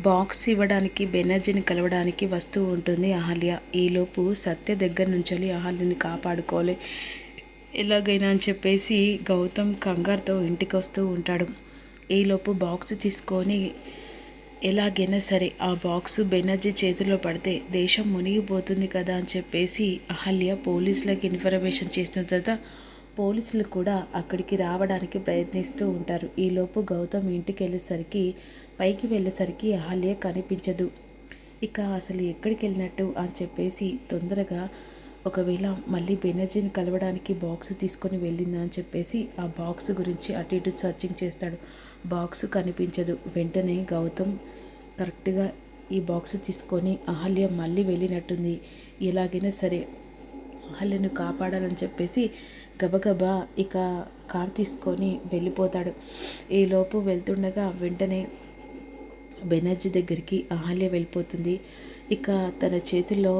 Box ఇవ్వడానికి బెనర్జీని కలవడానికి వస్తూ ఉంటుంది అహల్య. ఈలోపు సత్య దగ్గర నుంచి అహల్యని కాపాడుకోవాలి ఎలాగైనా అని చెప్పేసి గౌతమ్ కంగారుతో ఇంటికి వస్తూ ఉంటాడు. ఈలోపు బాక్స్ తీసుకొని ఎలాగైనా సరే ఆ బాక్స్ బెనర్జీ చేతిలో పడితే దేశం మునిగిపోతుంది కదా అని చెప్పేసి అహల్య పోలీసులకు ఇన్ఫర్మేషన్ చేసిన తర్వాత పోలీసులు కూడా అక్కడికి రావడానికి ప్రయత్నిస్తూ ఉంటారు. ఈలోపు గౌతమ్ ఇంటికి వెళ్ళేసరికి పైకి వెళ్ళేసరికి అహల్య కనిపించదు. ఇక అసలు ఎక్కడికి వెళ్ళినట్టు అని చెప్పేసి తొందరగా ఒకవేళ మళ్ళీ బెనర్జీని కలవడానికి బాక్స్ తీసుకొని వెళ్ళిందా అని చెప్పేసి ఆ బాక్స్ గురించి అటు ఇటు సర్చింగ్ చేస్తాడు. బాక్స్ కనిపించదు. వెంటనే గౌతమ్ కరెక్ట్గా ఈ బాక్స్ తీసుకొని అహల్య మళ్ళీ వెళ్ళినట్టుంది, ఎలాగైనా సరే అహల్యను కాపాడాలని చెప్పేసి గబగబా ఇక కార్ తీసుకొని వెళ్ళిపోతాడు. ఈలోపు వెళ్తుండగా వెంటనే బెనర్జీ దగ్గరికి అహల్య వెళ్ళిపోతుంది. ఇక తన చేతుల్లో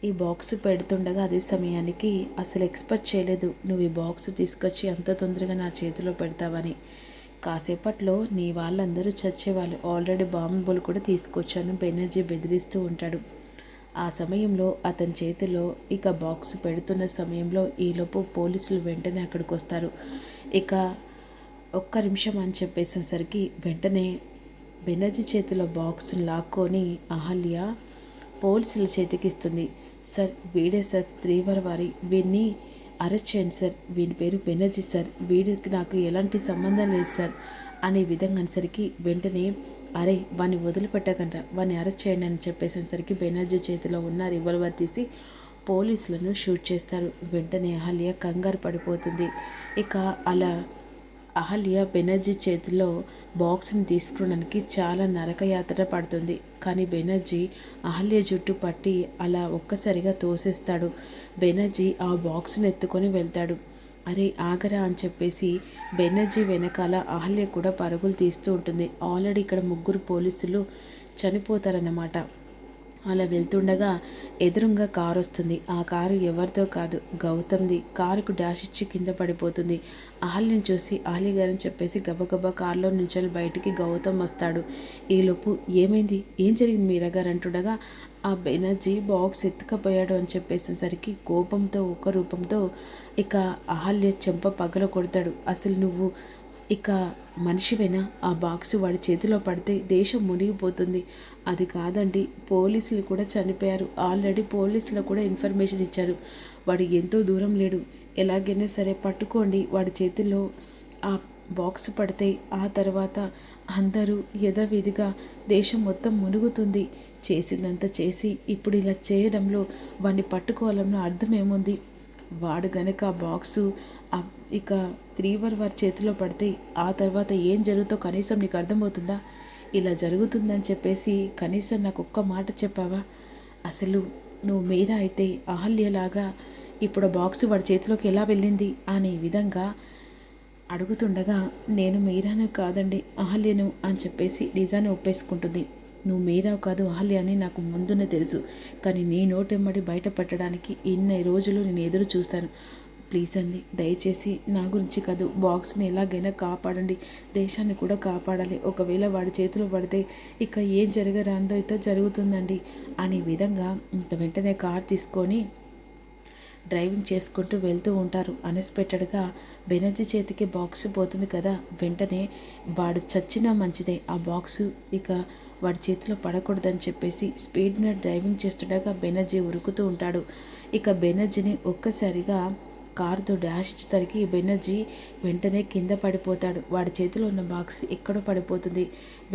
ఈ బాక్స్ పెడుతుండగా అదే సమయానికి అసలు ఎక్స్పెక్ట్ చేయలేదు నువ్వు ఈ బాక్స్ తీసుకొచ్చి అంత తొందరగా నా చేతిలో పెడతావని. కాసేపట్లో నీ వాళ్ళందరూ చచ్చేవాళ్ళు, ఆల్రెడీ బాంబులు కూడా తీసుకొచ్చాను బెనర్జీ బెదిరిస్తూ ఉంటాడు. ఆ సమయంలో అతని చేతిలో ఇక బాక్స్ పెడుతున్న సమయంలో ఈలోపు పోలీసులు వెంటనే అక్కడికి వస్తారు. ఇక ఒక్క నిమిషం అని చెప్పేసేసరికి వెంటనే బెనర్జీ చేతిలో బాక్స్ లాక్కొని అహల్య పోలీసుల చేతికి ఇస్తుంది. సార్ వీడే సార్ త్రీవర్ వారి, వీడిని అరెస్ట్ చేయండి సార్, వీడి పేరు బెనర్జీ సార్, వీడికి నాకు ఎలాంటి సంబంధం లేదు సార్ అనే విధంగా అనేసరికి వెంటనే అరే వాడిని వదిలిపెట్టకండ్రా, వాడిని అరెస్ట్ చేయండి అని చెప్పేసరికి బెనర్జీ చేతిలో ఉన్న రివాల్వర్ తీసి పోలీసులను షూట్ చేస్తారు. వెంటనే అహల్య కంగారు పడిపోతుంది. ఇక అలా అహల్య బెనర్జీ చేతిలో బాక్స్ని తీసుకోవడానికి చాలా నరకయాతన పడుతుంది. కానీ బెనర్జీ అహల్య జుట్టు పట్టి అలా ఒక్కసారిగా తోసేస్తాడు. బెనర్జీ ఆ బాక్స్ని ఎత్తుకొని వెళ్తాడు. అరే ఆగరా అని చెప్పేసి బెనర్జీ వెనకాల అహల్య కూడా పరుగులు తీస్తూ ఉంటుంది. ఆల్రెడీ ఇక్కడ ముగ్గురు పోలీసులు చనిపోతారన్నమాట. అలా వెళ్తుండగా ఎదురుగా కారు వస్తుంది. ఆ కారు ఎవరితో కాదు గౌతమ్ది. కారుకు డాష్ ఇచ్చి కింద పడిపోతుంది. అహల్యని చూసి అహల్య గారని చెప్పేసి గబగబా కారులో నుంచి బయటికి గౌతమ్ వస్తాడు. ఈలోపు ఏమైంది, ఏం జరిగింది మీరా గారు అంటుండగా ఆ బెనర్జీ బాక్స్ ఎత్తుకపోయాడు అని చెప్పేసరికి కోపంతో ఒక రూపంతో ఇక అహల్య చెంప పగల కొడతాడు. అసలు నువ్వు ఇక మనిషివైనా, ఆ బాక్సు వాడి చేతిలో పడితే దేశం మునిగిపోతుంది. అది కాదండి, పోలీసులు కూడా చనిపోయారు, ఆల్రెడీ పోలీసులు కూడా ఇన్ఫర్మేషన్ ఇచ్చారు, వాడు ఎంతో దూరం లేడు, ఎలాగైనా సరే పట్టుకోండి, వాడి చేతిలో ఆ బాక్స్ పడితే ఆ తర్వాత అందరూ యథావిధిగా దేశం మొత్తం మునుగుతుంది. చేసిందంతా చేసి ఇప్పుడు ఇలా చేయడంలో వాడిని పట్టుకోవాలన్న అర్థం ఏముంది? వాడు గనక ఆ బాక్సు ఇక త్రీవర్ వారి చేతిలో పడితే ఆ తర్వాత ఏం జరుగుతో కనీసం నీకు అర్థమవుతుందా? ఇలా జరుగుతుందని చెప్పేసి కనీసం నాకు ఒక్క మాట చెప్పావా? అసలు నువ్వు మీరా అయితే అహల్యలాగా ఇప్పుడు ఆ బాక్సు వాడి చేతిలోకి ఎలా వెళ్ళింది అనే విధంగా అడుగుతుండగా నేను మీరాను కాదండి అహల్యను అని చెప్పేసి నిజాన్ని ఒప్పేసుకుంటుంది. నువ్వు మీరా కాదు అహల్య అని నాకు ముందునే తెలుసు, కానీ నీ నోటెమ్మడి బయటపడడానికి ఇన్ని రోజులు నేను ఎదురు చూస్తాను. ప్లీజ్ అండి, దయచేసి నా గురించి కాదు, బాక్స్ని ఎలాగైనా కాపాడండి, దేశాన్ని కూడా కాపాడాలి, ఒకవేళ వాడి చేతిలో పడితే ఇక ఏం జరగరాందో అయితే జరుగుతుందండి అనే విధంగా వెంటనే కార్ తీసుకొని డ్రైవింగ్ చేసుకుంటూ వెళ్తూ ఉంటారు. అన్ఎక్స్పెక్టెడ్గా బెనర్జీ చేతికి బాక్స్ పోతుంది కదా, వెంటనే వాడు చచ్చినా మంచిదే, ఆ బాక్సు ఇక వాడి చేతిలో పడకూడదని చెప్పేసి స్పీడ్గా డ్రైవింగ్ చేస్తుండగా బెనర్జీ ఉరుకుతూ ఉంటాడు. ఇక బెనర్జీని ఒక్కసారిగా కారుతో డాష్ ఇచ్చేసరికి బెనర్జీ వెంటనే కింద పడిపోతాడు. వాడి చేతిలో ఉన్న బాక్స్ ఎక్కడో పడిపోతుంది.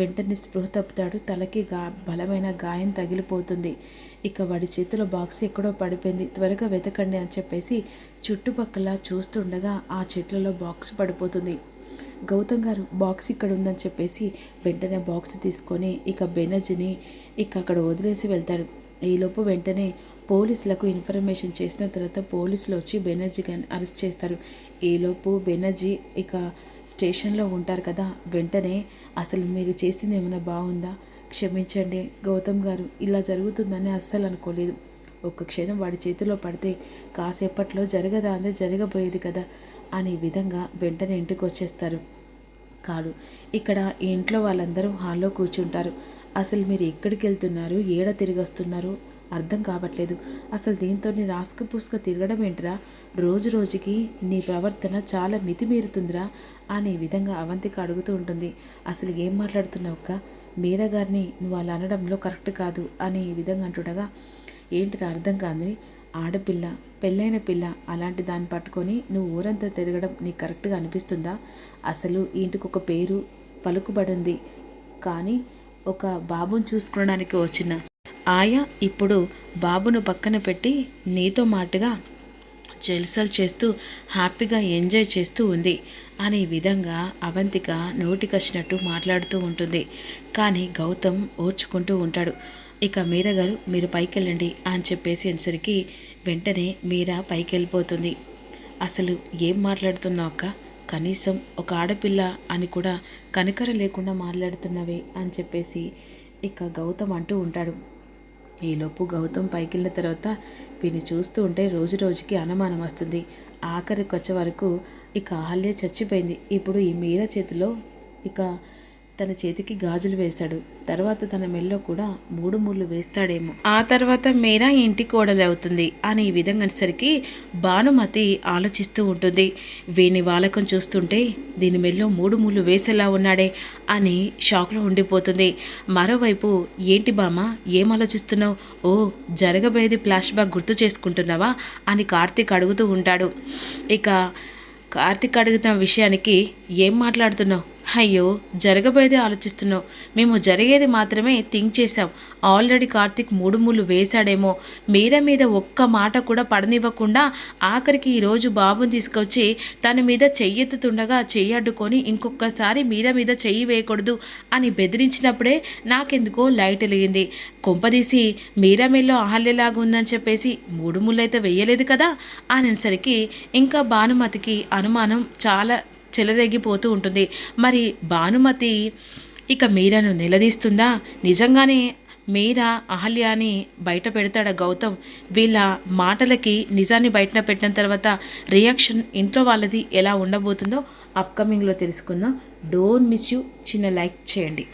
వెంటనే స్పృహ తప్పుతాడు. తలకి బలమైన గాయం తగిలిపోతుంది. ఇక వాడి చేతిలో బాక్స్ ఎక్కడో పడిపోయింది, త్వరగా వెతకండి అని చెప్పేసి చుట్టుపక్కల చూస్తుండగా ఆ చెట్లలో బాక్స్ పడిపోతుంది. గౌతమ్ గారు బాక్స్ ఇక్కడ ఉందని చెప్పేసి వెంటనే బాక్స్ తీసుకొని ఇక బెనర్జీని ఇక అక్కడ వదిలేసి వెళ్తాడు. ఈలోపు వెంటనే పోలీసులకు ఇన్ఫర్మేషన్ చేసిన తర్వాత పోలీసులు వచ్చి బెనర్జీ అరెస్ట్ చేస్తారు. ఈలోపు బెనర్జీ ఇక స్టేషన్లో ఉంటారు కదా, వెంటనే అసలు మీరు చేసింది ఏమైనా బాగుందా, క్షమించండి గౌతమ్ గారు, ఇలా జరుగుతుందని అస్సలు అనుకోలేదు, ఒక్క క్షణం వాడి చేతిలో పడితే కాసేపట్లో జరగదా అందే జరగబోయేది కదా అనే విధంగా వెంటనే ఇంటికి వచ్చేస్తారు. కాడు. ఇక్కడ ఈ ఇంట్లో వాళ్ళందరూ హాల్లో కూర్చుంటారు. అసలు మీరు ఎక్కడికి వెళ్తున్నారు, ఏడ తిరిగి వస్తున్నారు అర్థం కావట్లేదు. అసలు దీంతో నీ రాసుక పూసుక తిరగడం ఏంటిరా, రోజు రోజుకి నీ ప్రవర్తన చాలా మితిమీరుతుందిరా అనే విధంగా అవంతిక అడుగుతూ ఉంటుంది. అసలు ఏం మాట్లాడుతున్నావు అక్క, మీరా గారిని నువ్వు అలా అనడంలో కరెక్ట్ కాదు అనే విధంగా అంటుండగా, ఏంటిరా అర్థం కాదు, ఆడపిల్ల, పెళ్ళైన పిల్ల, అలాంటి దాన్ని పట్టుకొని నువ్వు ఊరంతా తిరగడం నీకు కరెక్ట్గా అనిపిస్తుందా? అసలు ఈ ఇంటికి ఒక పేరు పలుకుబడి ఉంది, కానీ ఒక బాబుని చూసుకోవడానికి వచ్చిన ఆయా ఇప్పుడు బాబును పక్కన పెట్టి నీతో మాటుగా జల్సలు చేస్తూ హ్యాపీగా ఎంజాయ్ చేస్తూ ఉంది అనే విధంగా అవంతిక నోటికొచ్చినట్టు మాట్లాడుతూ ఉంటుంది. కానీ గౌతమ్ ఓర్చుకుంటూ ఉంటాడు. ఇక మీరా గారు మీరు పైకి వెళ్ళండి అని చెప్పేసి అనేసరికి వెంటనే మీరా పైకి వెళ్ళిపోతుంది. అసలు ఏం మాట్లాడుతున్నావు అక్క, కనీసం ఒక ఆడపిల్ల అని కూడా కనికర లేకుండా మాట్లాడుతున్నవే అని చెప్పేసి ఇక గౌతమ్ అంటూ ఉంటాడు. ఈలోపు గౌతమ్ పైకి వెళ్ళిన తర్వాత వీని చూస్తూ ఉంటే రోజు రోజుకి అనుమానం వస్తుంది. ఆఖరికి వచ్చే వరకు ఇక అహల్య చచ్చిపోయింది. ఇప్పుడు ఈ మీరా చేతిలో ఇక తన చేతికి గాజులు వేశాడు. తర్వాత తన మెల్లో కూడా 3 ముళ్ళు వేస్తాడేమో. ఆ తర్వాత మీరా ఇంటి కోడలు అవుతుంది అని ఈ విధంగా అనేసరికి భానుమతి ఆలోచిస్తూ ఉంటుంది. వీని వాలకం చూస్తుంటే దీని మెల్లో 3 ముళ్ళు వేసేలా ఉన్నాడే అని షాక్లో ఉండిపోతుంది. మరోవైపు ఏంటి బామ్మ ఏం ఆలోచిస్తున్నావు, ఓ జరగబోయేది ఫ్లాష్ బ్యాక్ గుర్తు చేసుకుంటున్నావా అని కార్తీక్ అడుగుతూ ఉంటాడు. ఇక కార్తీక్ అడుగుతున్న విషయానికి ఏం మాట్లాడుతున్నావు, అయ్యో జరగబోయేది ఆలోచిస్తున్నావు, మేము జరిగేది మాత్రమే థింక్ చేశాం. ఆల్రెడీ కార్తీక్ 3 ముళ్ళు వేశాడేమో, మీరా మీద ఒక్క మాట కూడా పడనివ్వకుండా ఆఖరికి ఈరోజు బాబుని తీసుకొచ్చి తన మీద చెయ్యెత్తుతుండగా చెయ్యడ్డుకొని ఇంకొకసారి మీరా మీద చెయ్యి వేయకూడదు అని బెదిరించినప్పుడే నాకెందుకో లైట్ వెలిగింది. కొంపదీసి మీరా మీలో అహల్యలాగా ఉందని చెప్పేసి 3 ముళ్ళు అయితే వేయలేదు కదా అనేసరికి ఇంకా భానుమతికి అనుమానం చాలా చెలరేగిపోతూ ఉంటుంది. మరి భానుమతి ఇక మీరాను నిలదీస్తుందా, నిజంగానే మీరా అహల్యాని బయట పెడతాడా గౌతమ్? వీళ్ళ మాటలకి నిజాన్ని బయట పెట్టిన తర్వాత రియాక్షన్ ఇంట్లో వాళ్ళది ఎలా ఉండబోతుందో అప్కమింగ్లో తెలుసుకుందాం. Don't miss you. చిన్న లైక్ చేయండి.